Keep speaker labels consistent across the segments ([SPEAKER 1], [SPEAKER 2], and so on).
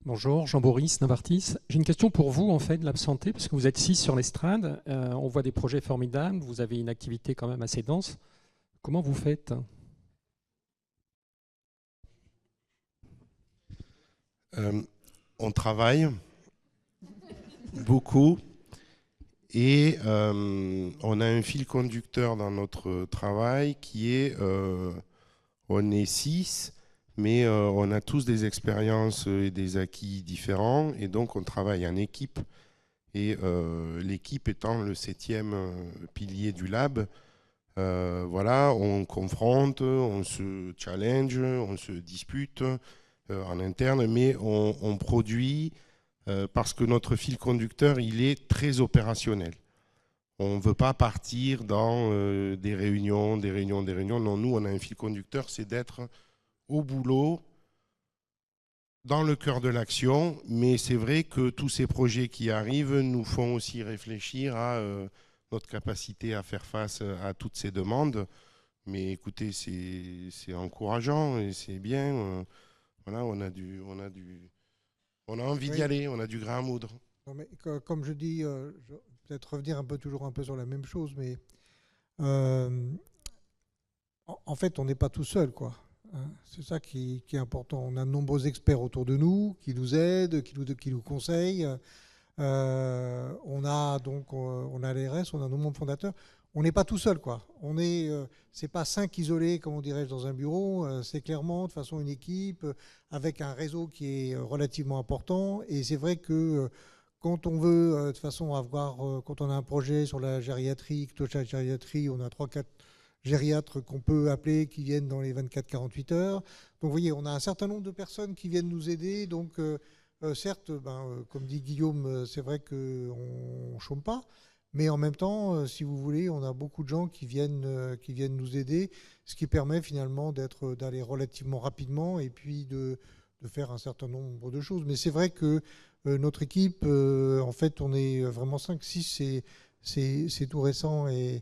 [SPEAKER 1] Bonjour, Jean-Boris Navartis. J'ai une question pour vous, en fait, de l'absenté, parce que vous êtes 6 sur l'estrade. On voit des projets formidables, vous avez une activité quand même assez dense. Comment vous faites?
[SPEAKER 2] Euh, on travaille beaucoup et on a un fil conducteur dans notre travail qui est, on est 6, mais on a tous des expériences et des acquis différents et donc on travaille en équipe. Et l'équipe étant le 7e pilier du lab, voilà, on confronte, on se challenge, on se dispute en interne, mais on produit parce que notre fil conducteur, il est très opérationnel. On ne veut pas partir dans des réunions, des réunions, des réunions. Non, nous, on a un fil conducteur, c'est d'être au boulot, dans le cœur de l'action. Mais c'est vrai que tous ces projets qui arrivent nous font aussi réfléchir à notre capacité à faire face à toutes ces demandes. Mais écoutez, c'est encourageant et c'est bien. Voilà, on a envie d'y
[SPEAKER 3] Oui,
[SPEAKER 2] aller, on a du grain à moudre.
[SPEAKER 3] non, mais comme je dis, je vais peut-être revenir toujours un peu sur la même chose, mais euh, en fait, on n'est pas tout seul, quoi. Hein. C'est ça qui est important. On a de nombreux experts autour de nous qui nous aident, qui nous conseillent. On a l'ARS, on a nos membres fondateurs. On n'est pas tout seul, quoi. C'est pas 5 isolés, comme on dirait, dans un bureau. C'est clairement de façon une équipe avec un réseau qui est relativement important. Et c'est vrai que quand on veut de toute façon quand on a un projet sur la gériatrie, qui touche à la gériatrie, on a 3-4 gériatres qu'on peut appeler qui viennent dans les 24-48 heures. Donc vous voyez, on a un certain nombre de personnes qui viennent nous aider. Donc certes, comme dit Guillaume, c'est vrai qu'on ne chôme pas, mais en même temps, si vous voulez, on a beaucoup de gens qui viennent nous aider, ce qui permet finalement d'aller relativement rapidement et puis de faire un certain nombre de choses. Mais c'est vrai que notre équipe, en fait, on est vraiment 5-6, c'est tout récent et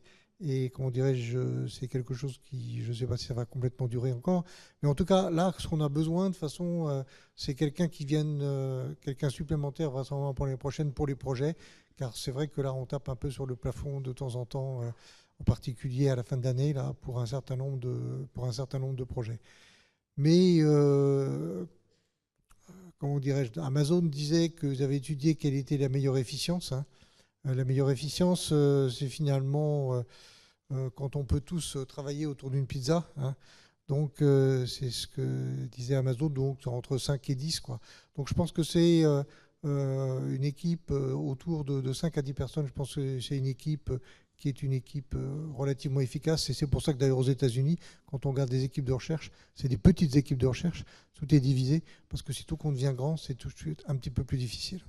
[SPEAKER 3] comment dirais-je, c'est quelque chose qui, je ne sais pas si ça va complètement durer encore, mais en tout cas, là, ce qu'on a besoin, de façon, c'est quelqu'un qui vienne, quelqu'un supplémentaire, vraisemblablement pour les prochaines, pour les projets, car c'est vrai que là, on tape un peu sur le plafond de temps en temps, en particulier à la fin d'année, là, pour un certain nombre de projets. Mais, comment dirais-je, Amazon disait que vous avez étudié quelle était la meilleure efficience. Hein. La meilleure efficience, c'est finalement quand on peut tous travailler autour d'une pizza. Hein. Donc, c'est ce que disait Amazon, donc entre 5 et 10. Quoi. Donc, je pense que c'est une équipe autour de 5 à 10 personnes. Je pense que c'est une équipe qui est une équipe relativement efficace. Et c'est pour ça que d'ailleurs aux États-Unis, quand on regarde des équipes de recherche, c'est des petites équipes de recherche. Tout est divisé. Parce que sitôt qu'on devient grand, c'est tout de suite un petit peu plus difficile.